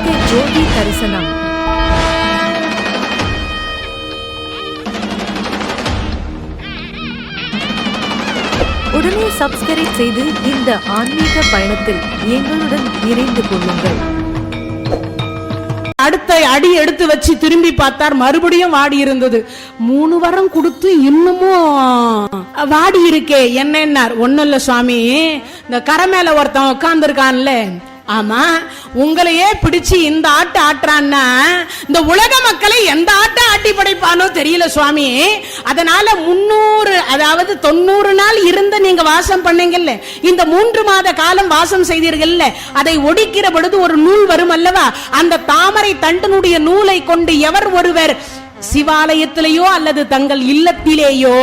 ஆன்மீக ஜோதி தரிசனம். உடனே சப்ஸ்கிரைப் செய்து இந்த ஆன்மீக பயணத்தில் எங்களுடன் இணைந்து கொள்ளுங்கள். அடுத்த அடி எடுத்து வச்சு திரும்பி பார்த்தார், மறுபடியும் வாடி இருந்தது. 3 வாரம் கொடுத்து இன்னமும் வாடி இருக்கே என்னன்னார். ஒண்ணும் இல்ல சுவாமி, இந்த கரை மேல ஒருத்தன் உட்கார்ந்து இருக்கான்ல, ஆமா உங்களையே பிடிச்சு இந்த ஆட்டு ஆட்டுறான்னா இந்த உலக மக்களை எந்த ஆட்ட ஆட்டி படைப்பானோ தெரியல சுவாமி. அதனால 300 அதாவது 90 நாள் இருந்து நீங்க வாசம் பண்ணீங்கல்ல, இந்த 3 மாத காலம் வாசம் செய்தீர்கள்ல, அதை ஒடிக்கிற பொழுது ஒரு நூல் வரும் அல்லவா, அந்த தாமரை தண்டனுடைய நூலை கொண்டு எவர் ஒருவர் சிவாலயத்திலேயோ அல்லது தங்கள் இல்லத்திலேயோ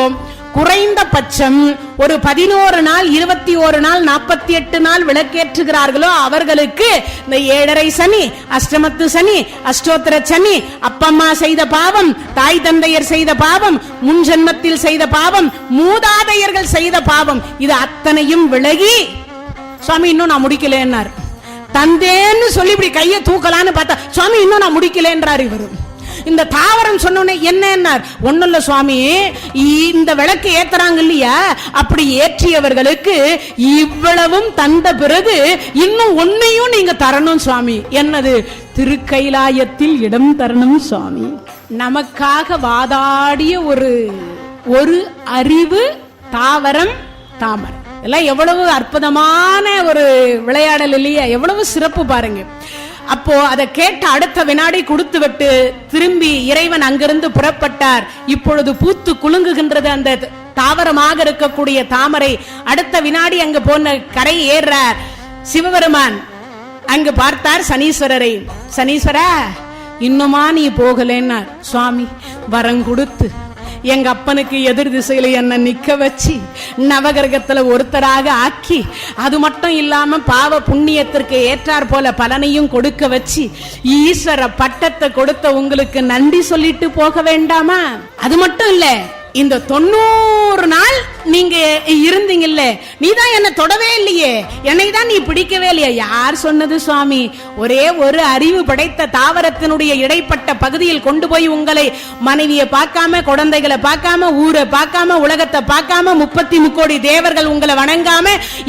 குறைந்த பட்சம் ஒரு 11 நாள் 21 நாள் 48 நாள் விளக்கேற்றுகிறார்களோ அவர்களுக்கு இந்த 7.5 சனி, அஷ்டமத்து சனி, அஷ்டோத்திர சனி, அப்பம்மா செய்த பாவம், தாய் தந்தையர் செய்த பாவம், முன் ஜென்மத்தில் செய்த பாவம், மூதாதையர்கள் செய்த பாவம், இது அத்தனையும் விலகி சுவாமி இன்னும் நான் முடிக்கலன்னார். தந்தேன்னு சொல்லி இப்படி கையை தூக்கலான்னு பார்த்தா சுவாமி இன்னும் நான் முடிக்கலன்றார். இவரு இந்த தாவரம் சொன்ன என்ன, ஒண்ணும் இல்ல சுவாமி, இந்த விளக்கு ஏத்துறாங்க இல்லையா, அப்படி ஏற்றியவர்களுக்கு இவ்வளவும் தந்த பிறகு இன்னும் ஒன்னையும் நீங்க தரணும் சுவாமி. என்னது? திருக்கைலாயத்தில் இடம் தரணும் சுவாமி. நமக்காக வாதாடிய ஒரு அறிவு தாவரம் தாமரை. இதெல்லாம் எவ்வளவு அற்புதமான ஒரு விளையாடல் இல்லையா, எவ்வளவு சிறப்பு பாருங்க. அப்போ அதை கேட்ட அடுத்த வினாடி கொடுத்து விட்டு திரும்பி இறைவன் அங்கிருந்து புறப்பட்டார். இப்பொழுது பூத்து குலுங்குகின்றது அந்த தாவரமாக இருக்கக்கூடிய தாமரை. அடுத்த வினாடி அங்கு போன கரை ஏறார் சிவபெருமான். அங்கு பார்த்தார் சனீஸ்வரரை. சனீஸ்வரா, இன்னுமா நீ போகலன்னார். சுவாமி வரம் கொடுத்து எங்க அப்பனுக்கு எதிர் திசையில என்ன நிக்க வச்சு நவகிரகத்துல ஒருத்தராக ஆக்கி, அது மட்டும் இல்லாம பாவ புண்ணியத்திற்கு ஏற்றார் போல பலனையும் கொடுக்க வச்சு ஈஸ்வர பட்டத்தை கொடுத்த உங்களுக்கு நன்றி சொல்லிட்டு போக வேண்டாமா? அது மட்டும் இல்ல, இந்த 90 நாள் நீங்க இருந்தீங்கல்ல, நீதான் என்ன தொடவே இல்லையே, என்னை தான் நீ பிடிக்கவே இல்லையா? யார் சொன்னது சுவாமி? ஒரே ஒரு அறிவு படைத்த தாவரத்தினுடைய இடைப்பட்ட பகுதியில் கொண்டு போய் உங்களை மனைவியை பார்க்காம, குழந்தைகளை பார்க்காம, ஊரை பார்க்காம, உலகத்தை பார்க்காம, 33 கோடி தேவர்கள் உங்களை வணங்காம,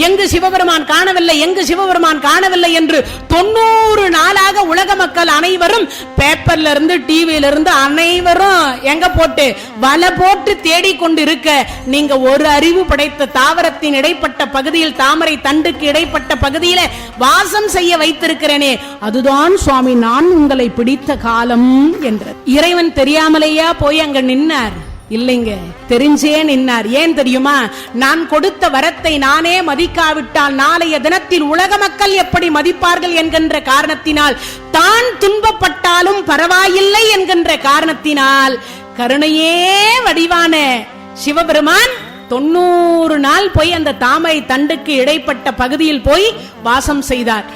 எங்கு சிவபெருமான் காணவில்லை, எங்கு சிவபெருமான் காணவில்லை என்று 90 நாளாக உலக மக்கள் அனைவரும் பேப்பர்ல இருந்து டிவியில இருந்து அனைவரும் எங்க போட்டு வலை போட்டு தேடிக்கொண்டு இருக்க, நீங்க ஒரு அறிவு படைத்த தாவரத்தின் இடைப்பட்ட பகுதியில், தாமரை தண்டுக்கு இடைப்பட்ட பகுதியில வாசம் செய்ய வைத்திருக்கிறேனே, அதுதான் சுவாமி நான் உங்களை பிடித்த காலம் என்ற. இறைவன் தெரியாமலேயா போய் அங்க நின்னார்? இல்லைங்க, தெரிஞ்சே நின்னார். ஏன் தெரியுமா? நான் கொடுத்த வரத்தை நானே மதிக்காவிட்டால் நாளைய தினத்தில் உலக மக்கள் எப்படி மதிப்பார்கள் என்கின்ற காரணத்தினால், தான் துன்பப்பட்டாலும் பரவாயில்லை என்கின்ற காரணத்தினால் கருணையே வடிவான சிவபெருமான் 90 நாள் போய் அந்த தாமரை தண்டுக்கு இடைப்பட்ட பகுதியில் போய் வாசம் செய்தார்.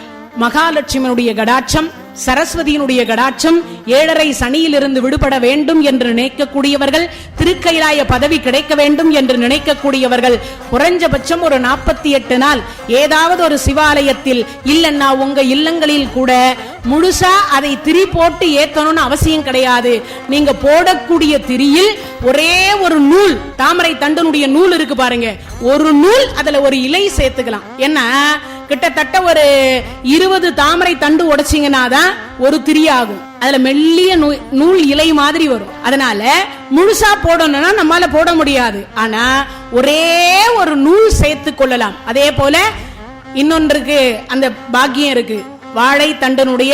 மகாலட்சுமியுடைய கடாட்சம், சரஸ்வதியினுடைய கடாட்சம், 7.5 சனியில் இருந்து விடுபட வேண்டும் என்று நினைக்கக்கூடியவர்கள், திருக்கைலாய பதவி கிடைக்க வேண்டும் என்று நினைக்கக்கூடியவர்கள் குறைஞ்சபட்சம் ஒரு 48 நாள் ஏதாவது ஒரு சிவாலயத்தில், இல்லன்னா உங்க இல்லங்களில் கூட முழுசா அதை திரி போட்டு ஏத்தணும்னு அவசியம் கிடையாது. நீங்க போடக்கூடிய திரியில் ஒரே ஒரு நூல், தாமரை தண்டனுடைய நூல் இருக்கு பாருங்க, ஒரு நூல், அதுல ஒரு இலை சேர்த்துக்கலாம். என்ன, கிட்டத்தட்ட ஒரு 20 தாமரை தண்டு உடைச்சிங்கன்னா தான் ஒரு திரி ஆகும். அதுல மெல்லிய நூல் இலை மாதிரி வரும். அதனால முழுசா போடணும்னா நம்மால போட முடியாது. ஆனா ஒரே ஒரு நூல் சேர்த்து கொள்ளலாம். அதே போல இன்னொன்றுக்கு அந்த பாக்கியம் இருக்கு. வாழை தண்டனுடைய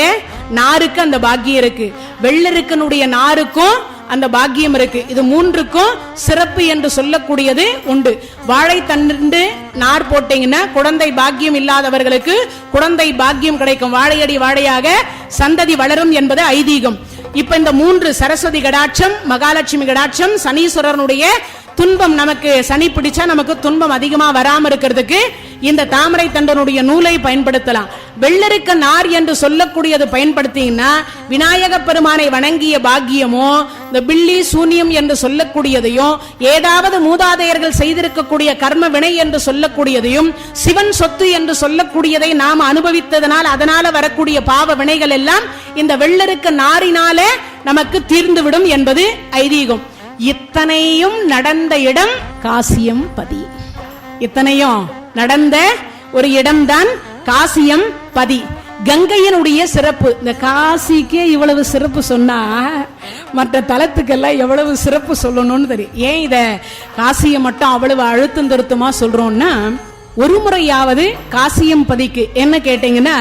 நாருக்கு அந்த பாக்கியம் இருக்கு, வெள்ளருக்கனுடைய நாருக்கும் அந்த பாக்கியம் இருக்கு. இது 3க்கும் சிறப்பு என்று சொல்லக்கூடியது உண்டு. வாழை தண்டு நார் போட்டீங்கன்னா குழந்தை பாக்கியம் இல்லாதவர்களுக்கு குழந்தை பாக்கியம் கிடைக்கும். வாழையடி வாழையாக சந்ததி வளரும் என்பது ஐதீகம். இப்ப இந்த 3 சரஸ்வதி கடாட்சம், மகாலட்சுமி கடாட்சம், சனீஸ்வரனுடைய துன்பம், நமக்கு சனி பிடிச்சா நமக்கு துன்பம் அதிகமா வராம இருக்கிறதுக்கு இந்த தாமரை தண்டனுடைய நூலை பயன்படுத்தலாம். வெள்ளருக்க நார் என்று சொல்லக்கூடியது பயன்படுத்தீங்கன்னா விநாயக பெருமானை வணங்கிய பாக்கியமோ, இந்த பில்லி சூனியம் என்று சொல்லக்கூடியதையும், ஏதாவது மூதாதையர்கள் செய்திருக்கக்கூடிய கர்ம வினை என்று சொல்லக்கூடியதையும், சிவன் சொத்து என்று சொல்லக்கூடியதை நாம் அனுபவித்ததனால் அதனால வரக்கூடிய பாவ வினைகள் எல்லாம் இந்த வெள்ளருக்க நாரினாலே நமக்கு தீர்ந்துவிடும் என்பது ஐதீகம். இத்தனையும் நடந்த இடம் காசியம் பதி. இத்தனையும் நடந்த ஒரு இடம்தான் காசியம் பதி. கங்கையினுடைய சிறப்பு, இந்த காசிக்கே இவ்வளவு சிறப்பு சொன்னா மற்ற தலத்துக்கெல்லாம் எவ்வளவு சிறப்பு சொல்லணும்னு தெரியும். ஏன் இத காசியை மட்டும் அவ்வளவு அழுத்தம் திருத்தமா சொல்றோம்னா, ஒரு முறையாவது காசியம் பதிக்கு என்ன கேட்டீங்கன்னா,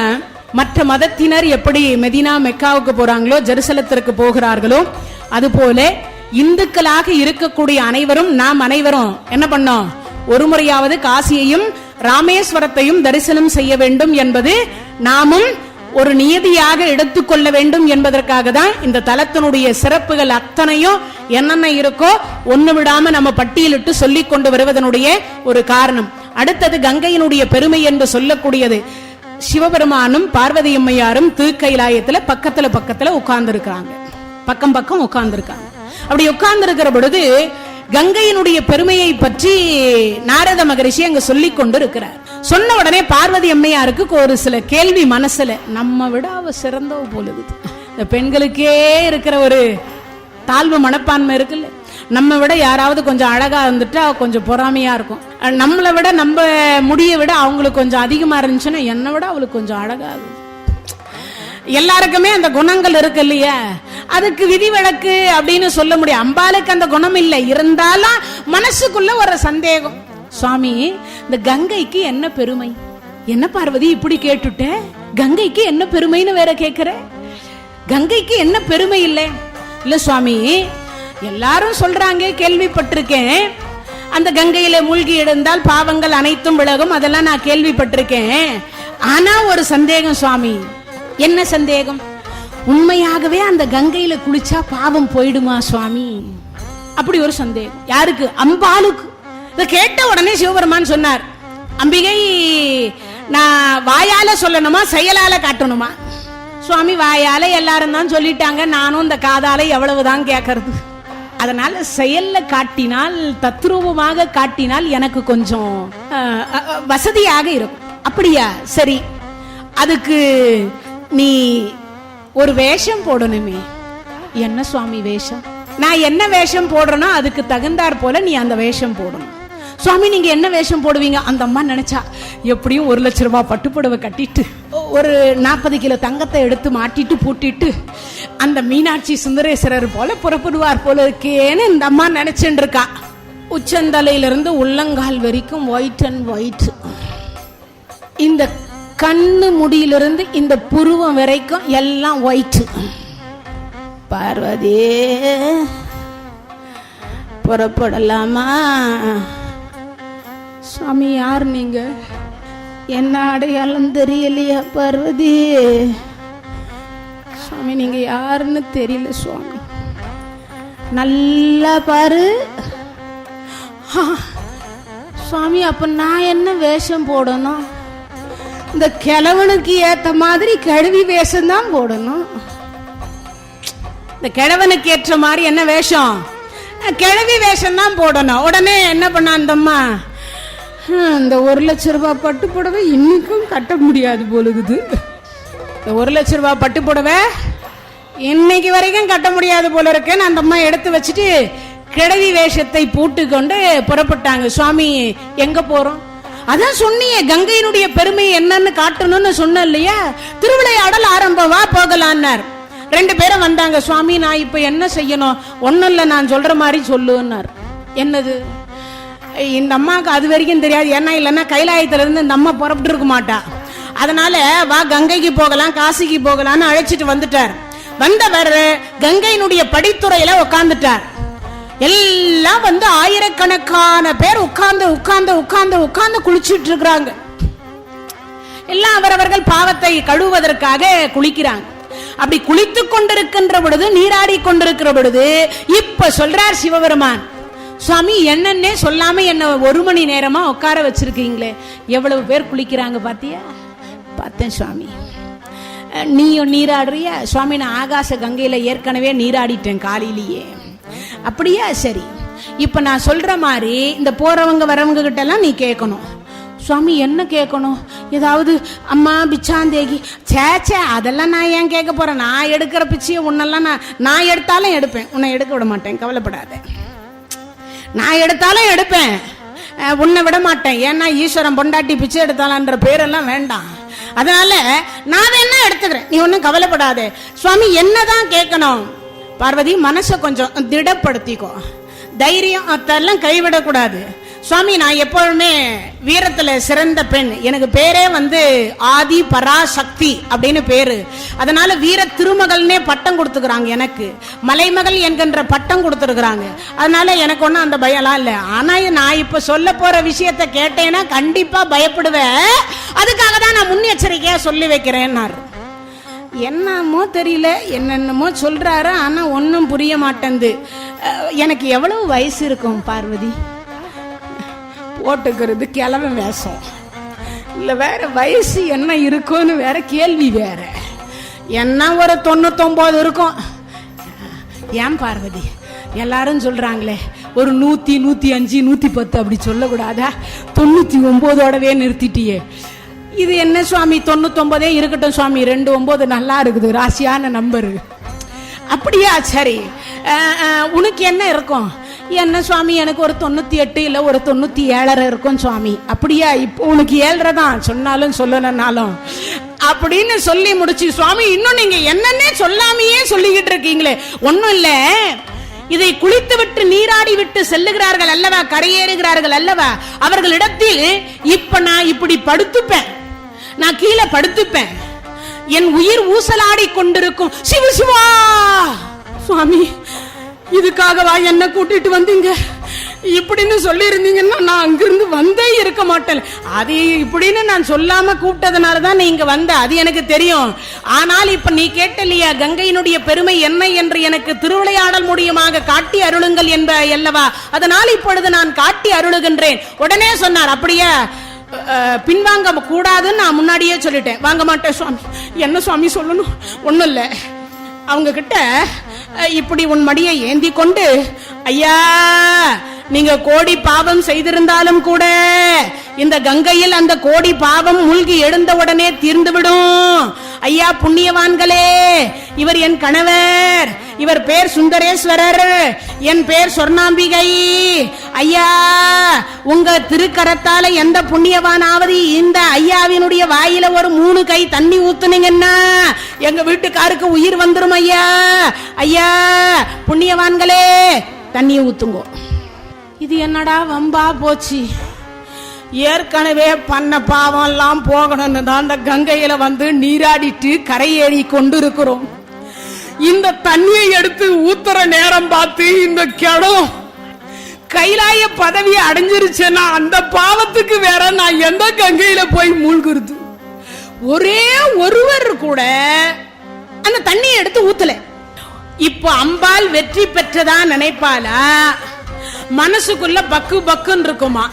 மற்ற மதத்தினர் எப்படி மெதினா மெக்காவுக்கு போறாங்களோ, ஜெருசலத்திற்கு போகிறார்களோ, அதுபோல இந்துக்களாக இருக்கக்கூடிய அனைவரும் நாம் அனைவரும் என்ன பண்ணோம், ஒரு முறையாவது காசியையும் ராமேஸ்வரத்தையும் தரிசனம் செய்ய வேண்டும் என்பது நாமும் ஒரு நியதியாக எடுத்துக்கொள்ள வேண்டும் என்பதற்காக தான் இந்த தலத்தினுடைய சிறப்புகள் அத்தனையும் என்னென்ன இருக்கோ ஒண்ணு விடாம நம்ம பட்டியலிட்டு சொல்லிக் கொண்டு வருவதனுடைய ஒரு காரணம். அடுத்தது கங்கையினுடைய பெருமை என்று சொல்லக்கூடியது. சிவபெருமானும் பார்வதி அம்மையாரும் திருக்கைலாயத்துல பக்கத்துல உட்கார்ந்து இருக்காங்க, பக்கம் பக்கம் உட்கார்ந்து இருக்காங்க. அப்படி உட்கார்ந்து இருக்கிற பொழுது கங்கையினுடைய பெருமையை பற்றி நாரத மகரிஷி அங்க சொல்லிக் கொண்டு இருக்கிறார். சொன்ன உடனே பார்வதி அம்மையாருக்கு ஒரு சில கேள்வி மனசுல, நம்ம விட அவ சிறந்தவ போலுது. இந்த பெண்களுக்கே இருக்கிற ஒரு தாழ்வு மனப்பான்மை இருக்குல்ல, நம்ம விட யாராவது கொஞ்சம் அழகா இருந்துட்டா கொஞ்சம் பொறாமையா இருக்கும். நம்மளை விட நம்ம முடிய விட அவங்களுக்கு கொஞ்சம் அதிகமா இருந்துச்சுன்னா என்னை விட அவளுக்கு கொஞ்சம் அழகா இருக்கும். எல்லாருக்குமே அந்த குணங்கள் இருக்கு இல்லையா, அதுக்கு விதிவிலக்கு அப்படின்னு சொல்ல முடியும். அம்பாளுக்கு அந்த குணம் இல்லை, இருந்தாலும் மனசுக்குள்ள ஒரு சந்தேகம், சுவாமி இந்த கங்கைக்கு என்ன பெருமை? என்ன பார்வதி இப்படி கேட்டுட்ட, கங்கைக்கு என்ன பெருமைன்னு வேற கேக்குற? கங்கைக்கு என்ன பெருமை இல்லை? இல்ல சுவாமி, எல்லாரும் சொல்றாங்க, கேள்விப்பட்டிருக்கேன், அந்த கங்கையில மூழ்கி எழுந்தால் பாவங்கள் அனைத்தும் விலகும், அதெல்லாம் நான் கேள்விப்பட்டிருக்கேன். ஆனா ஒரு சந்தேகம் சுவாமி. என்ன சந்தேகம்? உண்மையாகவே அந்த கங்கையில குளிச்சா பாவம் போயிடுமா சுவாமி? அப்படி ஒரு சந்தேகம். யாருக்கு? அம்பாளுக்கு. இத கேட்ட உடனே சிவபெருமான் சொன்னார், அம்பிகை நான் வாயால சொல்லணுமா செயலால காட்டணுமா? சுவாமி வாயால எல்லாரும் தான் சொல்லிட்டாங்க, நானும் இந்த காதால எவ்வளவுதான் கேட்கறது, அதனால செயல்ல காட்டினால், தத்ரூபமாக காட்டினால் எனக்கு கொஞ்சம் வசதியாக இருக்கும். அப்படியா? சரி, அதுக்கு நீ ஒரு வேஷம் போடணுமே. என்ன சுவாமி வேஷம்? நான் என்ன வேஷம் போடுறேனோ அதுக்கு தகுந்தாற் போல நீ அந்த வேஷம் போடணும். சுவாமி நீங்க என்ன வேஷம் போடுவீங்க? அந்த அம்மா நினைச்சா எப்படியும் 1 லட்சம் ரூபாய் பட்டுப்புடவை கட்டிட்டு, ஒரு 40 கிலோ தங்கத்தை எடுத்து மாட்டிட்டு பூட்டிட்டு, அந்த மீனாட்சி சுந்தரேஸ்வரர் போல புறப்படுவார் போல இருக்கேன்னு இந்த அம்மா நினைச்சுட்டு இருக்கா. உச்சந்தலையிலிருந்து உள்ளங்கால் வரைக்கும் ஒயிட் அண்ட் ஒயிட். இந்த கண்ணு முடியிலிருந்து இந்த புருவம் வரைக்கும் எல்லாம் ஒயிட். பார்வதி புறப்படலாமா? சுவாமி யார் நீங்க? என்ன அடையாளம் தெரியலையா பார்வதி? சுவாமி நீங்க யாருன்னு தெரியல சுவாமி. நல்லா பாரு சுவாமி. அப்ப நான் என்ன வேஷம் போடணும்? இந்த கிழவனுக்கு ஏத்த மாதிரி கிழவி வேஷம் தான் போடணும். இந்த கிழவனுக்கு ஏற்ற மாதிரி என்ன வேஷம்? கிழவி வேஷம் தான் போடணும். உடனே என்ன பண்ண அந்த அம்மா, இந்த 1 லட்சம் ரூபாய் பட்டு புடவை இன்னைக்கும் கட்ட முடியாது போலுகுது. இந்த 1 லட்சம் ரூபாய் பட்டு புடவை இன்னைக்கு வரைக்கும் கட்ட முடியாது போல இருக்குன்னு அந்த அம்மா எடுத்து வச்சுட்டு கிழவி வேஷத்தை போட்டுக்கொண்டு புறப்பட்டாங்க. சுவாமி எங்க போறோம்? அதான் சொன்னியே கங்கையினுடைய பெருமை என்னன்னு காட்டணும்னு சொன்ன இல்லையா, திருவிளையாடல் ஆரம்பம், வா போகலான்னார். 2 பேரும் வந்தாங்க. சுவாமி நான் இப்ப என்ன செய்யணும்? ஒன்னும் இல்ல, நான் சொல்ற மாதிரி சொல்லுன்னார். என்னது? இந்த அம்மாவுக்கு அது வரைக்கும் தெரியாது, ஏன்னா இல்லைன்னா கைலாயத்துல இருந்து இந்த அம்மா புறப்பட்டு இருக்க மாட்டா. அதனால வா கங்கைக்கு போகலாம், காசிக்கு போகலான்னு அழைச்சிட்டு வந்துட்டார். வந்தவர் கங்கையினுடைய படித்துறையில உட்கார்ந்துட்டார். எல்லாம் வந்து ஆயிரக்கணக்கான பேர் உட்கார்ந்து உட்கார்ந்து உட்கார்ந்து உட்கார்ந்து குளிச்சுட்டு இருக்கிறாங்க. எல்லாம் அவரவர்கள் பாவத்தை கழுவுவதற்காக குளிக்கிறாங்க. அப்படி குளித்துக் கொண்டிருக்கின்ற பொழுது, நீராடி கொண்டிருக்கிற பொழுது இப்ப சொல்றார் சிவபெருமான், சுவாமி என்னன்னே சொல்லாம என்ன 1 மணி நேரமா உட்கார வச்சிருக்கீங்களே, எவ்வளவு பேர் குளிக்கிறாங்க பாத்தியா? பார்த்தேன் சுவாமி. நீயும் நீராடுறிய? சுவாமி நான் ஆகாச கங்கையில ஏற்கனவே நீராடிட்டேன் காலையிலேயே. அப்படியா? சரி, இப்ப நான் சொல்ற மாதிரி இந்த போறவங்க வரவங்க கிட்ட எல்லாம் நீ கேட்கணும். சுவாமி என்ன கேட்கணும்? ஏதாவது அம்மா பிச்சாந்தேகி? சேச்சே, அதெல்லாம் நான் ஏன் கேட்க போறேன்? நான் எடுக்கிற பிச்சையை உன்னெல்லாம் நான் எடுத்தாலும் எடுப்பேன், உன்னை எடுக்க விட மாட்டேன், கவலைப்படாத. நான் எடுத்தாலும் எடுப்பேன், உன்னை விட மாட்டேன். ஏன்னா ஈஸ்வரன் பொண்டாட்டி பிச்சை எடுத்தாலான்ற பேரெல்லாம் வேண்டாம். அதனால நான் என்ன எடுத்துக்கிறேன், நீ ஒன்னும் கவலைப்படாதே. சுவாமி என்னதான் கேட்கணும்? பார்வதி மனசை கொஞ்சம் திடப்படுத்திக்கோ, தைரியம் அதெல்லாம் கைவிடக்கூடாது. சுவாமி நான் எப்பொழுதுமே வீரத்துல சிறந்த பெண், எனக்கு பேரே ஆதி பராசக்தி அப்படின்னு பேரு. அதனால வீர திருமகள்னே பட்டம் கொடுத்துக்கிறாங்க, எனக்கு மலைமகள் என்கின்ற பட்டம் கொடுத்துருக்குறாங்க. அதனால எனக்கு ஒன்றும் அந்த பயம்லாம் இல்லை. ஆனா நான் இப்ப சொல்ல போற விஷயத்த கேட்டேன்னா கண்டிப்பா பயப்படுவேன். அதுக்காக தான் நான் முன்னெச்சரிக்கையா சொல்லி வைக்கிறேன்னாரு. என்னமோ தெரியல, என்னென்னமோ சொல்றாரு, ஆனா ஒன்னும் புரிய மாட்டேங்குது. எனக்கு எவ்வளவு வயசு இருக்கும் பார்வதி? போட்டுக்கிறது கிளம்ப வேஷம் இல்ல, வேற வயசு என்ன இருக்கும்னு வேற கேள்வி வேற. என்ன ஒரு 99 இருக்கும். ஏன் பார்வதி எல்லாரும் சொல்றாங்களே ஒரு 100, 105, 110 அப்படி சொல்லக்கூடாதா? 99ஓடவே நிறுத்திட்டியே. இது என்ன சுவாமி 99 இருக்கட்டும் சுவாமி, 29 நல்லா இருக்குது, ராசியான நம்பரு. அப்படியா? சரி, உனக்கு என்ன இருக்கும்? என்ன சுவாமி எனக்கு ஒரு 98 இல்ல ஒரு 97 இருக்கும் சுவாமி. அப்படியா? இப்போ உனக்கு 7 தான், சொன்னாலும் சொல்லனாலும் அப்படின்னு சொல்லி முடிச்சு, சுவாமி இன்னும் நீங்க என்னன்னே சொல்லாமையே சொல்லிக்கிட்டு இருக்கீங்களே. ஒன்னும் இல்ல, இதை குளித்து விட்டு நீராடி விட்டு செல்லுகிறார்கள் அல்லவா, கரையேறுகிறார்கள் அல்லவா, அவர்களிடத்தில் இப்ப நான் இப்படி படுத்துப்பேன், நான் கீழே படுத்துப்பேன், என் உயிர் ஊசலாடி கொண்டிருக்கும். சிவ சிவா சுவாமி இதுக்காகவா என்ன கூட்டிட்டு வந்தீங்க? இப்படின்னு சொல்லி இருந்தீங்கன்னா நான் அங்கிருந்து வந்தே இருக்க மாட்டேன். அது இப்படின்னு நான் சொல்லாம கூப்பிட்டதுனாலதான் நீங்க வந்த, அது எனக்கு தெரியும். ஆனால் இப்ப நீ கேட்டலையா கங்கையினுடைய பெருமை என்ன என்று எனக்கு திருவிளையாடல் மூலியமாக காட்டி அருளுங்கள் என்ப அல்லவா, அதனால் இப்பொழுது நான் காட்டி அருளுகின்றேன். உடனே சொன்னார், அப்படியே பின்வாங்க கூடாதுன்னு நான் முன்னாடியே சொல்லிட்டேன். வாங்க மாட்டேன் சுவாமி. என்ன சுவாமி சொல்லணும்? ஒண்ணும் இல்ல, அவங்க கிட்ட இப்படி உன் மடியை ஏந்தி கொண்டு, ஐயா நீங்க கோடி பாவம் செய்திருந்தாலும் கூட இந்த கங்கையில் அந்த கோடி பாவம் மூழ்கி எழுந்த உடனே தீர்ந்துவிடும். ஐயா புண்ணியவான்களே, இவர் என் கணவர், இவர் பேர் சுந்தரேஸ்வரர், என் பேர் சொர்ணாம்பிகை. ஐயா உங்க திருக்கரத்தால எந்த புண்ணியவானாவது இந்த ஐயாவினுடைய வாயில ஒரு 3 கை தண்ணி ஊத்துனீங்கன்னா எங்க வீட்டுக்காருக்கு உயிர் வந்துரும். ஐயா ஐயா புண்ணியவான்களே தண்ணி ஊத்துங்கோ. இது என்னடா வம்பா போச்சு? ஏற்கனவே பண்ண பாவம் எல்லாம் போகணும்னு தான் அந்த கங்கையில நீராடிட்டு கரையேறி கொண்டு இருக்கிறோம். இந்த தண்ணியை எடுத்து ஊத்துற நேரம் பார்த்து இந்த கிடம் கைலாய பதவியை அடைஞ்சிருச்சுன்னா அந்த பாவத்துக்கு வேற நான் எந்த கங்கையில போய் மூழ்குறது? ஒரே ஒருவர் கூட அந்த தண்ணியை எடுத்து ஊத்தல. இப்போ அம்பாள் வெற்றி பெற்றதா நினைப்பாளா? மனசுக்குள்ள பக்கு பக்குன்னு இருக்குமா?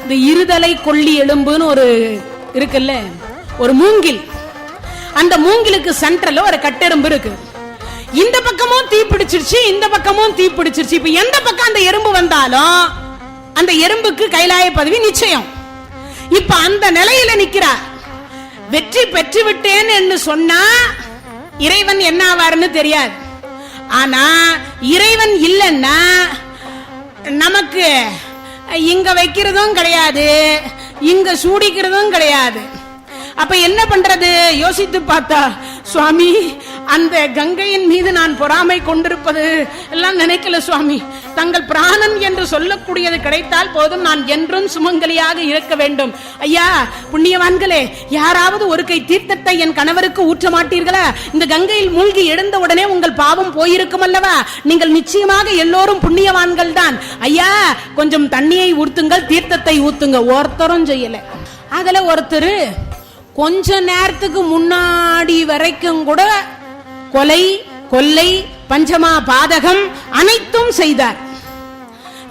இந்த இருதலை கொள்ளி எலும்புன்னு ஒரு இருக்குல்ல, ஒரு மூங்கில், அந்த மூங்கிலுக்கு சென்டர்ல ஒரு கட்டெரும்பு இருக்கு. இந்த பக்கமும் தீ பிடிச்சிருச்சு, இந்த பக்கமும் தீ பிடிச்சிருச்சு. இப்ப எந்த பக்கம் அந்த எறும்பு வந்தாலும் அந்த எறும்புக்கு கைலாய பதவி நிச்சயம். இப்ப அந்த நிலையில நிக்கிறார். வெற்றி பெற்று விட்டேன்னு சொன்னா இறைவன் என்ன ஆவாருன்னு தெரியாது. ஆனா இறைவன் இல்லைன்னா நமக்கு இங்க வைக்கிறதும் கிடையாது, இங்க சூடிக்கிறதும் கிடையாது. அப்ப என்ன பண்றது யோசித்து பார்த்தா, சுவாமி அந்த கங்கையின் மீது நான் பொறாமை கொண்டிருப்பது எல்லாம் நினைக்கல சுவாமி. தங்கள் பிராணன் என்று சொல்லக்கூடியது கிடைத்தால் போதும், நான் என்றும் சுமங்கலியாக இருக்க வேண்டும். ஐயா புண்ணியவான்களே, யாராவது ஒரு கை தீர்த்தத்தை என் கணவருக்கு ஊற்ற மாட்டீர்களா? இந்த கங்கையில் மூழ்கி எழுந்த உடனே உங்கள் பாவம் போயிருக்கும் அல்லவா? நீங்கள் நிச்சயமாக எல்லோரும் புண்ணியவான்கள் தான். ஐயா கொஞ்சம் தண்ணியை ஊத்துங்கள், தீர்த்தத்தை ஊத்துங்க. ஒருத்தரும் செய்யல. அதுல ஒருத்தர் கொஞ்ச நேரத்துக்கு முன்னாடி வரைக்கும் கூட கொலை, கொள்ளை, பஞ்சமா பாதகம் அனைத்தும் செய்தார்.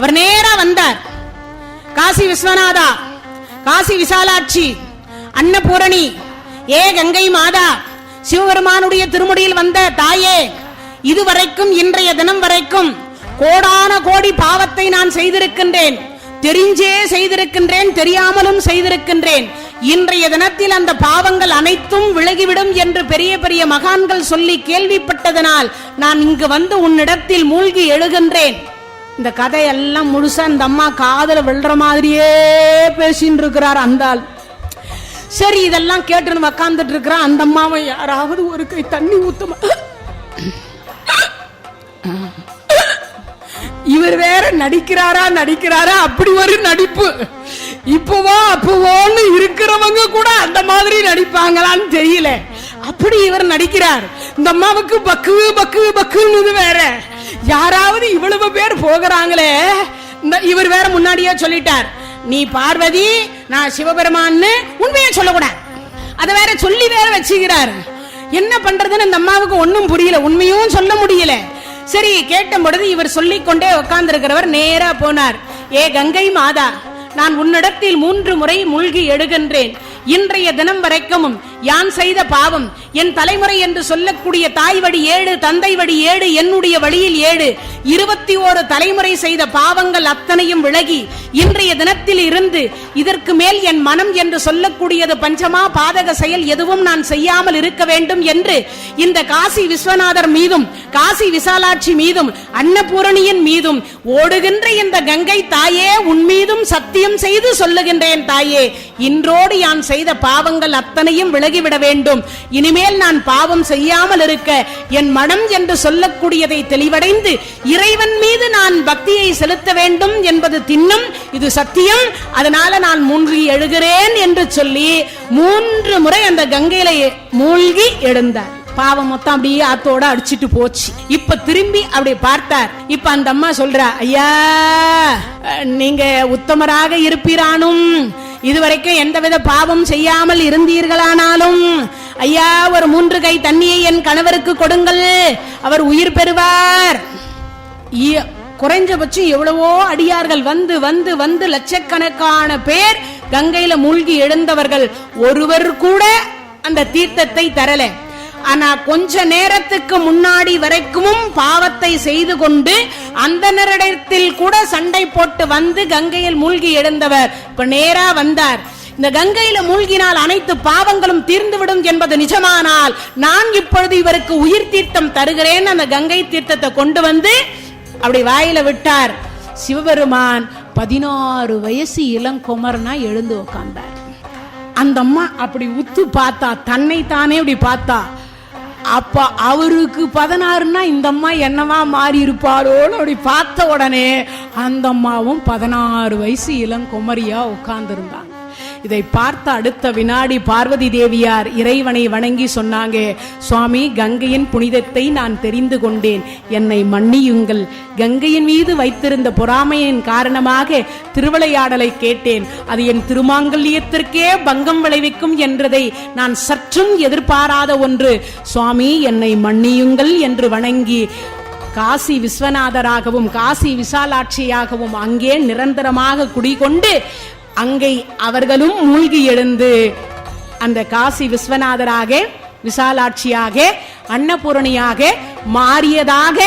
அவர் நேரா வந்தார். காசி விஸ்வநாதா, காசி விசாலாட்சி, அன்னபூரணி, ஏ கங்கை மாதா, சிவபெருமானுடைய திருமுடியில் வந்த தாயே, இதுவரைக்கும் இன்றைய தினம் வரைக்கும் கோடான கோடி பாவத்தை நான் செய்திருக்கின்றேன். தெரிஞ்சே செய்திருக்கின்றேன், தெரியாமலும் செய்திருக்கின்றேன். இன்றைய தினத்தில் அந்த பாவங்கள் அனைத்தும் விலகிவிடும் என்று பெரிய பெரிய மகான்கள் சொல்லி கேள்விப்பட்டதனால் நான் இங்கு வந்து உன்னிடத்தில் மூழ்கி எழுகின்றேன். இந்த கதையெல்லாம் முழுசா இந்த அம்மா காதல விழுற மாதிரியே பேசின்னு இருக்கிறார் அந்தாள். சரி, இதெல்லாம் கேட்டு உட்கார்ந்துட்டு இருக்கிறான். அந்த அம்மாவை யாராவது ஒரு கை தண்ணி ஊத்துமா? இவர் வேற நடிக்கிறாரா அப்படி ஒரு நடிப்பு. இப்பவோ அப்பவோன்னு இருக்கிறவங்க கூட அந்த மாதிரி நடிப்பாங்களான்னு தெரியல. அப்படி இவர் நடிக்கிறார். இந்த அம்மாவுக்கு பக்குன்னு வேற. யாராவது இவ்வளவு பேர் போகிறாங்களே, இவர் வேற முன்னாடியே சொல்லிட்டார், நீ பார்வதி, நான் சிவபெருமான்னு உண்மையை சொல்லக்கூடாது. அதை வேற சொல்லி வேற வச்சுக்கிறார். என்ன பண்றதுன்னு இந்த அம்மாவுக்கு ஒன்னும் புரியல, உண்மையும் சொல்ல முடியல. சரி, கேட்ட பொழுது இவர் சொல்லிக் கொண்டே உட்கார்ந்து இருக்கிறவர் நேரா போனார். ஏ கங்கை மாதா, நான் உன்னிடத்தில் 3 முறை மூழ்கி எழுகின்றேன். இன்றைய தினம் வரைக்கும் யான் செய்த பாவம், என் தலைமுறை என்று சொல்லக்கூடிய தாய் வழி 7, தந்தை வழி 7, என்னுடைய வழியில் 7, 21 தலைமுறை செய்த பாவங்கள் அத்தனையும் விலகி இன்றைய தினத்தில் இருந்து இதற்கு மேல் என் மனம் என்று சொல்லக்கூடியது பஞ்சமா பாதக செயல் எதுவும் நான் செய்யாமல் இருக்க வேண்டும் என்று இந்த காசி விஸ்வநாதர் மீதும் காசி விசாலாட்சி மீதும் அன்னபூரணியின் மீதும் ஓடுகின்ற இந்த கங்கை தாயே, உன் மீதும் சத்தியம் செய்து சொல்லுகின்றேன் தாயே, இன்றோடு யான் செய்த பாவங்கள் அத்தனையும் விலகிவிட வேண்டும். இனிமேல் நான் பாவம் செய்யாமல் இருக்க என் மனம் என்று சொல்லக்கூடியதை தெளிவடைந்து இறைவன் மீது நான் பக்தியை செலுத்த வேண்டும் என்பது திண்ணம், இது சத்தியம். அதனால நான் மூழ்கி எழுகிறேன் என்று சொல்லி 3 முறை அந்த கங்கையில மூழ்கி எழுந்தார். பாவம் மொத்தம் அப்படியே ஆத்தோட அடிச்சிட்டு போச்சு. இப்ப திரும்பி அப்படி பார்த்தார். இப்ப அந்த அம்மா சொல்றா, ஐயா, நீங்க உத்தமராக இருப்பீரானும், இதுவரைக்கும் எந்தவித பாவம் செய்யாமல் இருந்தீர்களானாலும் ஐயா, ஒரு 3 கை தண்ணியை என் கணவருக்கு கொடுங்கள், அவர் உயிர் பெறுவார். குறைஞ்சபட்சம் எவ்வளவோ அடியார்கள் வந்து வந்து வந்து லட்சக்கணக்கான பேர் கங்கையில மூழ்கி எழுந்தவர்கள், ஒருவர் கூட அந்த தீர்த்தத்தை தரல. ஆனா கொஞ்ச நேரத்துக்கு முன்னாடி வரைக்கும் பாவத்தை செய்து கொண்டு அந்த நேரத்தில் கூட சண்டை போட்டு வந்து கங்கையில் மூழ்கி எழுந்தவர் இப்ப நேரா வந்தார். இந்த கங்கையில மூழ்கினால் அனைத்து பாவங்களும் தீர்ந்துவிடும் என்பது நிஜமானால் நான் இப்பொழுது இவருக்கு உயிர் தீர்த்தம் தருகிறேன். அந்த கங்கை தீர்த்தத்தை கொண்டு வந்து அப்படி வாயில விட்டார். சிவபெருமான் 16 வயசு இளங்குமரனா எழுந்து உட்கார்ந்தார். அந்த அம்மா அப்படி உத்து பார்த்தா, தன்னை தானே அப்படி பார்த்தா. அப்ப அவருக்கு 16ன்னா இந்த அம்மா என்னவா மாறி இருப்பாரோன்னு அப்படி பார்த்த உடனே அந்த அம்மாவும் 16 வயசு இளங்குமரியா உட்கார்ந்து இருந்தாங்க. இதை பார்த்த அடுத்த வினாடி பார்வதி தேவியார் இறைவனை வணங்கி சொன்னாங்க, சுவாமி, கங்கையின் புனிதத்தை நான் தெரிந்து கொண்டேன், என்னை மன்னியுங்கள். கங்கையின் மீது வைத்திருந்த பொறாமையின் காரணமாக திருவிளையாடலை கேட்டேன், அது என் திருமாங்கல்யத்திற்கே பங்கம் விளைவிக்கும் என்றதை நான் சற்றும் எதிர்பாராத ஒன்று. சுவாமி, என்னை மன்னியுங்கள் என்று வணங்கி காசி விஸ்வநாதராகவும் காசி விசாலாட்சியாகவும் அங்கே நிரந்தரமாக குடிகொண்டு அங்கே அவர்களும் மூழ்கி எழுந்து அந்த காசி விஸ்வநாதராக, விசாலாட்சியாக, அன்னபூரணியாக மாறியதாக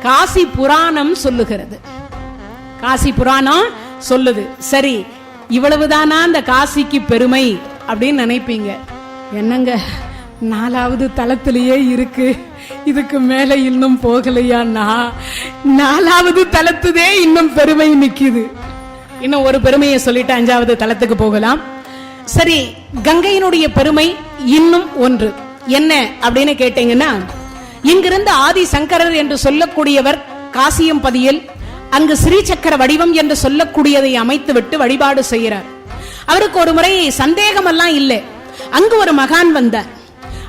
காசி புராணம் சொல்லுகிறது. காசி புராணம் சொல்லுது. சரி, இவ்வளவுதானா அந்த காசிக்கு பெருமை அப்படின்னு நினைப்பீங்க. என்னங்க, 4வது தலத்திலேயே இருக்கு, இதுக்கு மேல இன்னும் போகலையான்னா 4வது தலத்துதே இன்னும் பெருமை நிக்குது. இன்னும் ஒரு பெருமையை சொல்லிட்டு 5வது தலத்துக்கு போகலாம். சரி, கங்கையினுடைய பெருமை இன்னும் ஒன்று என்ன அப்படின்னு கேட்டீங்கன்னா, இங்கிருந்து ஆதி சங்கரர் என்று சொல்லக்கூடியவர் காசியம்பதியில் அங்கு ஸ்ரீசக்கர வடிவம் என்று சொல்லக்கூடியதை அமைத்து விட்டு வழிபாடு செய்கிறார். அவருக்கு ஒரு முறை சந்தேகம் எல்லாம் இல்லை. அங்கு ஒரு மகான் வந்தார்.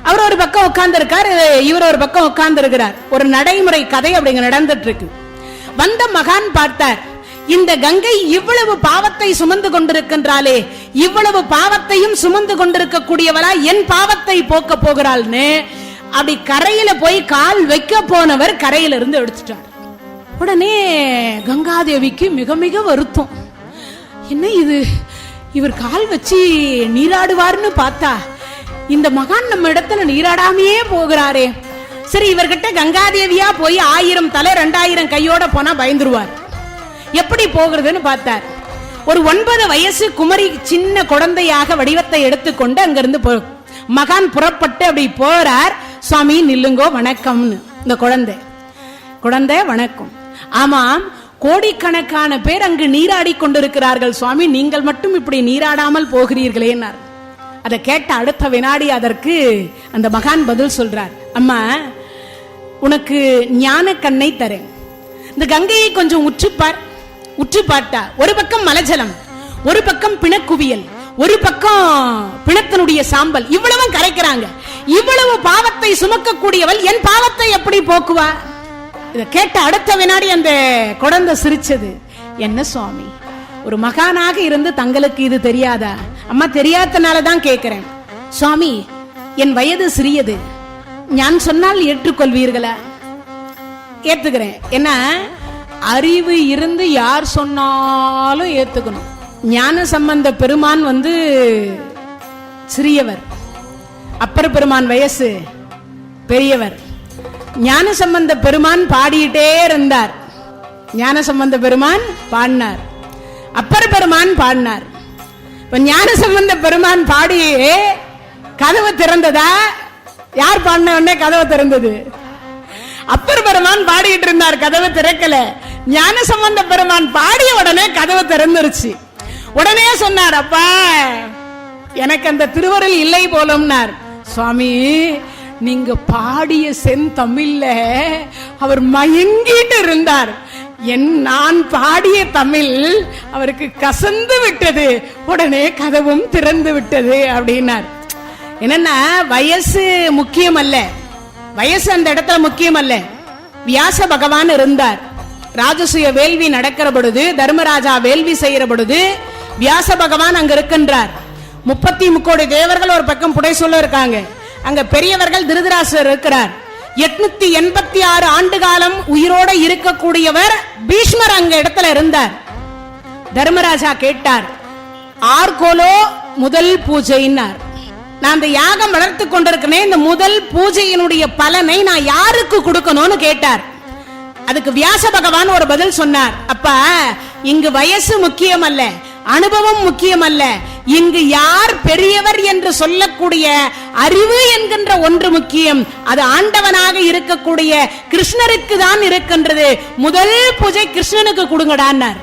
அவர் ஒரு பக்கம் உட்கார்ந்து இருக்கார், இவர் ஒரு பக்கம் உட்கார்ந்து இருக்கிறார். ஒரு நடைமுறை கதை அப்படிங்க நடந்துட்டு இருக்கு. வந்த மகான் பார்த்தார், இந்த கங்கை இவ்வளவு பாவத்தை சுமந்து கொண்டிருக்கின்றாளே, இவ்வளவு பாவத்தையும் சுமந்து கொண்டிருக்கக்கூடியவளா என் பாவத்தை போக்க போகிறாள்னு அப்படி கரையில போய் கால் வைக்க போனவர் கரையில இருந்து எடுத்துட்டார். உடனே கங்காதேவிக்கு மிக மிக வருத்தம். என்ன இது, இவர் கால் வச்சு நீராடுவார்னு பார்த்தா இந்த மகான் நம்ம இடத்துல நீராடாமையே போகிறாரே. சரி, இவர்கிட்ட கங்காதேவியா போய் 1000 தலை 2000 கையோட போனா பயந்துருவார். எப்படி போகிறதுன்னு பார்த்தார். ஒரு 9 வயசு குமரி சின்ன குழந்தையாக வடிவத்தை எடுத்துக்கொண்டு அங்கிருந்து மகான் புறப்பட்டு அப்படி போறார். சுவாமி நில்லுங்கோ, வணக்கம்னு. இந்த குழந்தை வணக்கம். ஆமாம், கோடிக்கணக்கான பேர் அங்கு நீராடி கொண்டிருக்கிறார்கள் சுவாமி, நீங்கள் மட்டும் இப்படி நீராடாமல் போகிறீர்களேன்னார். அதை கேட்ட அடுத்த வினாடி அதற்கு அந்த மகான் பதில் சொல்றார். அம்மா, உனக்கு ஞான கண்ணை தரேன். இந்த கங்கையை கொஞ்சம் உற்று பார்த்தா ஒரு பக்கம் மலஜலம், ஒரு பக்கம் பிணக்குவியல், ஒரு பக்கம் பிணத்தினுடைய சாம்பல், இவ்வளவும் கரைக்கிறாங்க. இவ்வளவு பாவத்தை சுமக்கக்கூடியவள் என் பாவத்தை எப்படி போக்குவா? இதை கேட்ட அடுத்த வினாடி அந்த குழந்தை சிரிச்சது. என்ன சுவாமி, ஒரு மகானாக இருந்து தங்களுக்கு இது தெரியாதா? அம்மா, தெரியாதனாலதான் கேட்கிறேன். சுவாமி, என் வயது சிறியது, நான் சொன்னால் ஏற்றுக்கொள்வீர்களா? ஏத்துக்கிறேன். என்ன, அறிவு இருந்து யார் சொன்னாலும் ஏத்துக்கணும். ஞான சம்பந்த பெருமான் சிறியவர், அப்பர் பெருமான் வயசு பெரியவர். ஞான சம்பந்த பெருமான் பாடிட்டே இருந்தார். ஞான சம்பந்த பெருமான் பாடினார், அப்பர் பெருமான் பாடினார். ஞான சம்பந்த பெருமான் பாடியே கதவு திறந்ததா? யார் பாடின உடனே கதவு திறந்தது? அப்பர் பெருமான் பாடிட்டு இருந்தார், கதவு திறக்கல. ஞான சம்பந்த பெருமான் பாடிய உடனே கதவு திறந்துருச்சு. உடனே சொன்னார், அப்பா எனக்கு அந்த திருவருள் இல்லை போலும்னார். சுவாமி, நீங்க பாடிய செந்தமிழ்ல அவர் மயங்கிட்டு இருந்தார். நான் பாடிய தமிழ் அவருக்கு கசந்து விட்டது, உடனே கதவும் திறந்து விட்டது அப்படின்னார். என்னன்னா, வயசு முக்கியம் அல்ல, வயசு அந்த இடத்துல முக்கியம் அல்ல. வியாச பகவான் இருந்தார். ராஜசூய வேள்வி நடக்கிற பொழுது, தர்மராஜா வேள்வி செய்யற பொழுது வியாச பகவான் அங்க இருக்கின்றார். 33 தேவர்கள் ஒரு பக்கம் புடை சொல்ல இருக்காங்க. அங்க பெரியவர்கள் திருதராசர் இருக்கிறார். 886 ஆண்டு காலம் உயிரோட இருக்கக்கூடியவர் பீஷ்மர் அங்க இடத்துல இருந்தார். தர்மராஜா கேட்டார், ஆர்கோலோ முதல் பூஜைன்னார். நான் அந்த யாகம் வளர்த்து கொண்டிருக்கிறேன், இந்த முதல் பூஜையினுடைய பலனை நான் யாருக்கு கொடுக்கணும்னு கேட்டார். அதுக்கு வியாச பகவான் ஒரு பதில் சொன்னார். அப்பா, இங்கு வயசு முக்கியம் அல்ல, அனுபவம் முக்கியம் அல்ல, இங்கு யார் பெரியவர் என்று சொல்லக்கூடிய அறிவு என்கின்ற ஒன்று முக்கியம். அது ஆண்டவனாக இருக்கக்கூடிய கிருஷ்ணருக்கு தான் இருக்கின்றது. முதல் பூஜை கிருஷ்ணனுக்கு கொடுங்கடான்னார்.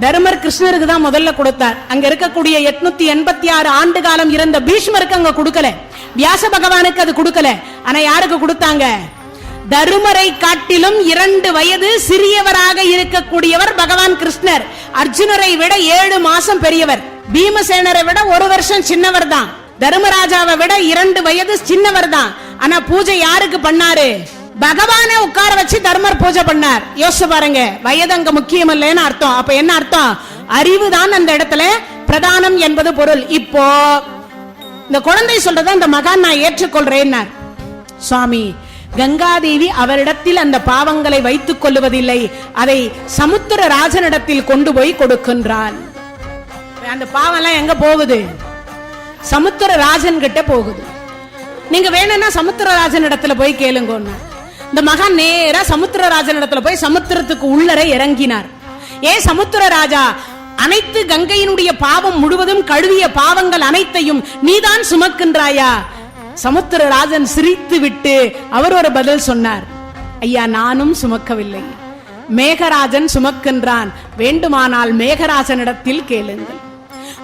தர்மர் கிருஷ்ணருக்கு தான் முதல்ல கொடுத்தார். அங்க இருக்கக்கூடிய 886 ஆண்டு காலம் இருந்த பீஷ்மருக்கு அங்க கொடுக்கல, வியாச பகவானுக்கு அது கொடுக்கல. ஆனா யாருக்கு கொடுத்தாங்க? தருமரை காட்டிலும் 2 வயது சிறியவராக இருக்கக்கூடியவர் பகவான் கிருஷ்ணர். அர்ஜுனரை விட 7 மாசம் பெரியவர். பீமசேனரை விட 1 வருஷம் சின்னவர் தான். தர்மராஜாவை விட 2 வயது சின்னவர் தான். ஆனா பூஜை யாருக்கு பண்ணாரு? பகவானை உட்கார வச்சு தர்மர் பூஜை பண்ணார். யோசிச்சு பாருங்க, வயது அங்க முக்கியம் இல்லைன்னு அர்த்தம். அப்ப என்ன அர்த்தம்? அறிவு தான் அந்த இடத்துல பிரதானம் என்பது பொருள். இப்போ இந்த குழந்தை சொல்றத அந்த மகான் நான் ஏற்றுக்கொள்றேன். சுவாமி, கங்காதேவி அவரிடத்தில் அந்த பாவங்களை வைத்துக் கொள்ளுவதில்லை, அதை சமுத்திரராஜனிடத்தில் கொண்டு போய் கொடுக்கின்றாள். அந்த பாவம் எல்லாம் எங்க போகுது? சமுத்திரராஜன் கிட்ட போகுது. நீங்க வேணும்னா சமுத்திரராஜன் இடத்துல போய் கேளுங்க. இந்த மகான் நேரா சமுத்திரராஜன் இடத்துல போய் சமுத்திரத்துக்கு உள்ளரை இறங்கினார். சமுத்திரராஜா, அனைத்து கங்கையினுடைய பாவம் முழுவதும் கழுவிய பாவங்கள் அனைத்தையும் நீதான் சுமக்கின்றாயா? சமுத்திரராஜன் சிரித்து விட்டு அவர் ஒரு பதில் சொன்னார். ஐயா, நானும் சுமக்கவில்லை, மேகராஜன் சுமக்கின்றான், வேண்டுமானால் மேகராஜனிடத்தில் கேளுங்கள்.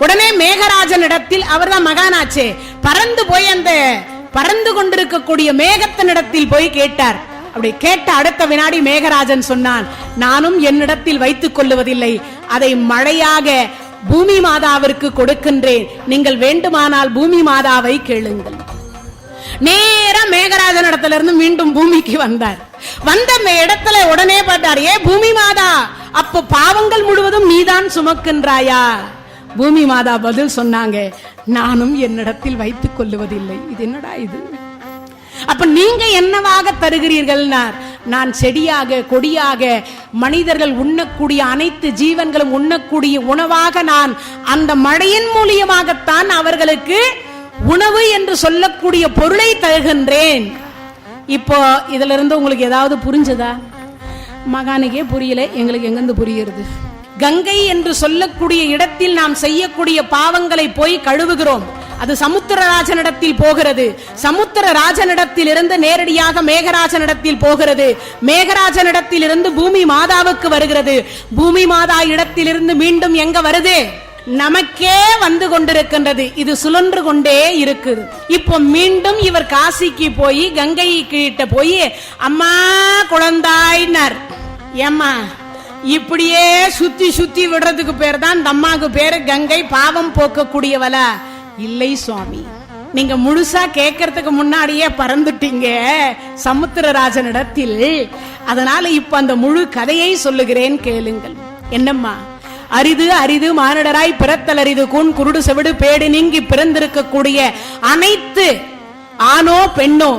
உடனே மேகராஜனிடத்தில், அவர் தான் மகானாச்சே, பறந்து போய் அந்த பறந்து கொண்டிருக்கக்கூடிய மேகத்தினிடத்தில் போய் கேட்டார். அப்படி கேட்ட அடுத்த வினாடி மேகராஜன் சொன்னான், நானும் என்னிடத்தில் வைத்துக் கொள்ளுவதில்லை, அதை மழையாக பூமி மாதாவிற்கு கொடுக்கின்றேன், நீங்கள் வேண்டுமானால் பூமி மாதாவை கேளுங்கள். நேரா மேகராஜன் இடத்துல இருந்து மீண்டும் பூமிக்கு வந்தார். வந்த இடத்துல உடனே பார்த்தார், பூமி மாதா, அப்ப பாவங்கள் முழுவதும் நீதான் சுமக்கின்றாயா? பூமி மாதா பதில் சொன்னாங்க, நானும் என்னிடத்தில் வைத்துக் கொள்ளுவதில்லை. இது என்னடா இது? அப்ப நீங்க என்னவாக தருகிறீர்கள்? நான் செடியாக, கொடியாக, மனிதர்கள் உண்ணக்கூடிய அனைத்து ஜீவன்களும் உண்ணக்கூடிய உணவாக நான் அந்த மழையின் மூலியமாகத்தான் அவர்களுக்கு உணவு என்று சொல்லக்கூடிய பொருளை தருகின்றேன். இப்போ இதுல இருந்து உங்களுக்கு ஏதாவது புரிஞ்சதா? மகானுக்கே புரியல, எங்களுக்கு எங்கிருந்து புரிகிறது? கங்கை என்று சொல்லக்கூடிய இடத்தில் நாம் செய்யக்கூடிய பாவங்களை போய் கழுவுகிறோம். அது சமுத்திரராஜனிடத்தில் போகிறது. சமுத்திரராஜனிடத்தில் இருந்து நேரடியாக மேகராஜனிடத்தில் போகிறது. மேகராஜனிடத்தில் இருந்து பூமி மாதாவுக்கு வருகிறது. பூமி மாதா இடத்திலிருந்து மீண்டும் எங்க வருது? நமக்கே வந்து கொண்டிருக்கின்றது. இது சுழன்று கொண்டே இருக்குது. இப்போ மீண்டும் இவர் காசிக்கு போய் கங்கை கிட்ட போய் அம்மா குழந்தாயினர், ஏம்மா இப்படியே சுத்தி சுத்தி விடுறதுக்கு பேர் தான் இந்த அம்மாவுக்கு பேரு கங்கை, பாவம் போக்கக்கூடியவளா? இல்லை சுவாமி, நீங்க முழுசா கேட்கறதுக்கு முன்னாடியே பறந்துட்டீங்க சமுத்திரராஜனிடத்தில். அதனால இப்ப அந்த முழு கதையை சொல்லுகிறேன், கேளுங்கள். என்னம்மா? அரிது அரிது மானிடராய் பிறத்தல் அரிது, கூன் குருடு செவிடு பேடு நீங்கி பிறந்திருக்கக்கூடிய அனைத்து ஆணோ பெண்ணோ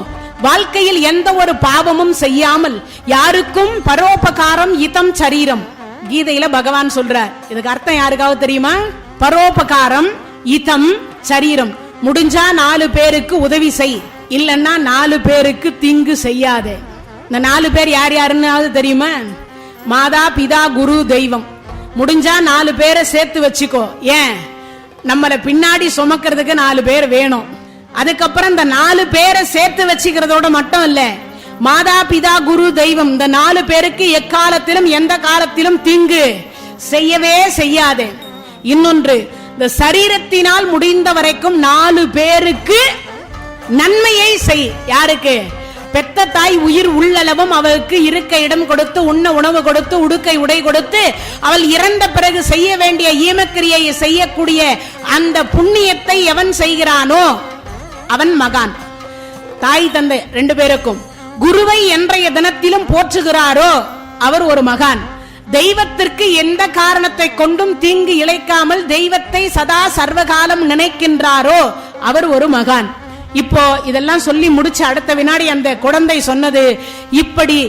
வாழ்க்கையில் எந்த ஒரு பாவமும் செய்யாமல் யாருக்கும் பரோபகாரம் இதம் சரீரம், கீதையில பகவான் சொல்றார். இதுக்கு அர்த்தம் யாருக்காவது தெரியுமா? பரோபகாரம் இதம் சரீரம். முடிஞ்சா 4 பேருக்கு உதவி செய், இல்லன்னா 4 பேருக்கு தீங்கு செய்யாதே. இந்த 4 பேர் யார் யாருன்னு தெரியுமா? மாதா பிதா குரு தெய்வம். முடிஞ்சா 4 பேரை சேர்த்து வச்சுக்கோ. ஏன்? நம்மளை பின்னாடி சுமக்கிறதுக்கு 4 பேர் வேணும். அதுக்கப்புறம் இந்த 4 பேரை சேர்த்து வச்சுக்கிறதோட மட்டும் இல்ல, மாதா பிதா குரு தெய்வம், இந்த 4 பேருக்கு எக்காலத்திலும் எந்த காலத்திலும் தீங்கு செய்யவே செய்யாதே. இன்னொன்று, இந்த சரீரத்தினால் முடிந்த வரைக்கும் 4 பேருக்கு நன்மையை செய். யாருக்கு? பெத்த தாய் உயிர் உள்ளளவும் அவளுக்கு இருக்க இடம் கொடுத்து, உண்ண உணவு கொடுத்து, உடுக்கை உடை கொடுத்து, அவள் இறந்த பிறகு செய்ய வேண்டிய ஈமக்கிரியை செய்யக்கூடிய அந்த புண்ணியத்தை எவன் செய்கிறானோ அவன் மகான். தாய் தந்தை 2 பேருக்கும் குருவை என்றைய தினத்திலும் போற்றுகிறாரோ அவர் ஒரு மகான். தெய்வத்திற்கு எந்த காரணத்தை கொண்டும் தீங்கு இழைக்காமல் தெய்வத்தை சதா சர்வகாலம் நினைக்கின்றாரோ அவர் ஒரு மகான். இப்போ இதெல்லாம் சொல்லி முடிச்சு அடுத்த வினாடி அந்த குழந்தை சொன்னது, இப்படி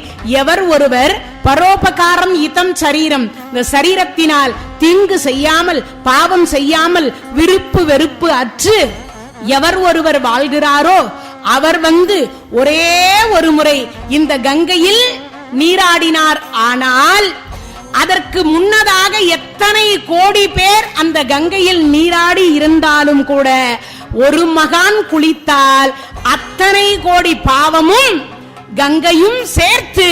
எவர் ஒருவர் பரோபகாரம் இதம் சரீரம், இந்த சரீரத்தினால் தீங்கு செய்யாமல் பாவம் செய்யாமல் விருப்பு வெறுப்பு அற்று எவர் ஒருவர் வாழ்கிறாரோ அவர் ஒரே ஒரு முறை இந்த கங்கையில் நீராடினார். ஆனால் அதற்கு முன்னதாக எத்தனை கோடி பேர் அந்த கங்கையில் நீராடி இருந்தாலும் கூட ஒரு மகான் குளித்தால் அத்தனை கோடி பாவமும் கங்கையும் சேர்த்து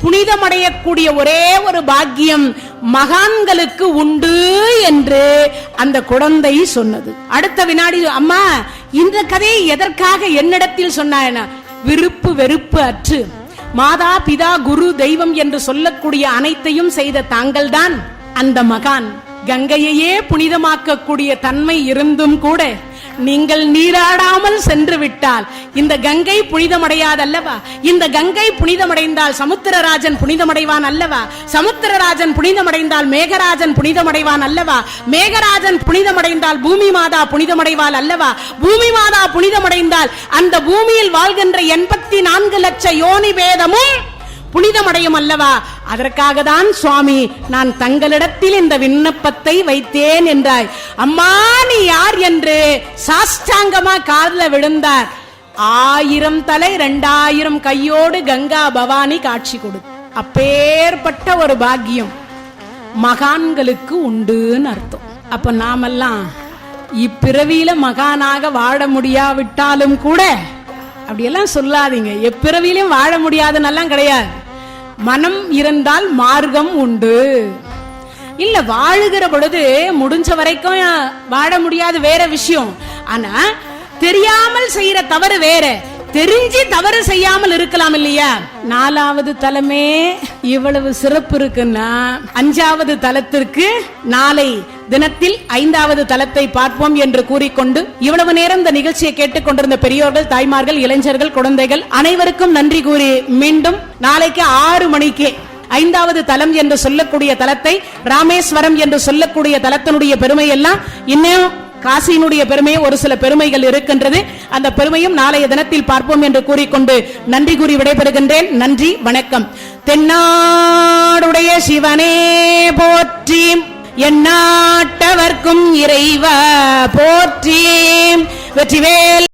புனிதமடையக்கூடிய ஒரே ஒரு பாக்கியம் மகான்களுக்கு உண்டு என்று அந்த குழந்தை சொன்னது. அடுத்த வினாடி, அம்மா இந்த கதையை எதற்காக என்னிடத்தில் சொன்ன? விருப்பு வெறுப்பு அற்று மாதா பிதா குரு தெய்வம் என்று சொல்லக்கூடிய அனைத்தையும் செய்த தாங்கள்தான் அந்த மகான். கங்கையையே புனிதமாக்கக்கூடிய தன்மை இருந்தும் கூட நீங்கள் நீராடாமல் சென்று விட்டால் இந்த கங்கை புனிதமடையாது அல்லவா? இந்த கங்கை புனிதமடைந்தால் சமுத்திரராஜன் புனிதமடைவான் அல்லவா? சமுத்திரராஜன் புனிதமடைந்தால் மேகராஜன் புனிதமடைவான் அல்லவா? மேகராஜன் புனிதமடைந்தால் பூமி மாதா புனிதமடைவாள் அல்லவா? பூமி மாதா புனிதமடைந்தால் அந்த பூமியில் வாழ்கின்ற 84 லட்ச யோனி பேதமும் புனிதமடையும் அல்லவா? அதற்காக தான் சுவாமி நான் தங்களிடத்தில் இந்த விண்ணப்பத்தை வைத்தேன் என்றாய். அம்மா நீ யார் என்று சாஷ்டாங்கமா காதுல விழுந்தார். 1000 தலை 2000 கையோடு கங்கா பவானி காட்சி கொடு. அப்பேற்பட்ட ஒரு பாக்கியம் மகான்களுக்கு உண்டுன்னு அர்த்தம். அப்ப நாமெல்லாம் இப்பிறவியில மகானாக வாழ முடியாவிட்டாலும் கூட அப்படியெல்லாம் சொல்லாதீங்க. எப்பிறவியிலும் வாழ முடியாதுன்னெல்லாம் கிடையாது. மனம் இருந்தால் மார்க்கம் உண்டு. இல்ல வாழுகிற பொழுது முடிஞ்ச வரைக்கும் வாழ முடியாது வேற விஷயம். ஆனா தெரியாமல் செய்யற தவறு வேற, தெரிஞ்சு தவறு செய்யாமல் இருக்கலாம் இல்லையா? 4வது தலமே இவ்வளவு சிறப்பு இருக்குன்னா 5வது தலத்திற்கு நாளை தினத்தில் 5வது தலத்தை பார்ப்போம் என்று கூறிக்கொண்டு இவ்வளவு நேரம் இந்த நிகழ்ச்சியை கேட்டுக்கொண்டிருந்த பெரியோர்கள், தாய்மார்கள், இளைஞர்கள், குழந்தைகள் அனைவருக்கும் நன்றி கூறி மீண்டும் நாளைக்கு 6 மணிக்கு 5வது தலம் என்று சொல்லக்கூடிய தலத்தை, ராமேஸ்வரம் என்று சொல்லக்கூடிய தலத்தினுடைய பெருமை எல்லாம் இன்னும் காசியினுடைய பெருமை ஒரு சில பெருமைகள் இருக்கின்றது. அந்த பெருமையும் நாளைய தினத்தில் பார்ப்போம் என்று கூறிக்கொண்டு நன்றி கூறி விடைபெறுகின்றேன். நன்றி, வணக்கம். தென்னாடுடைய சிவனே போற்றி, எந்நாட்டவர்க்கும் இறைவா போற்றி. வெற்றிவேல்.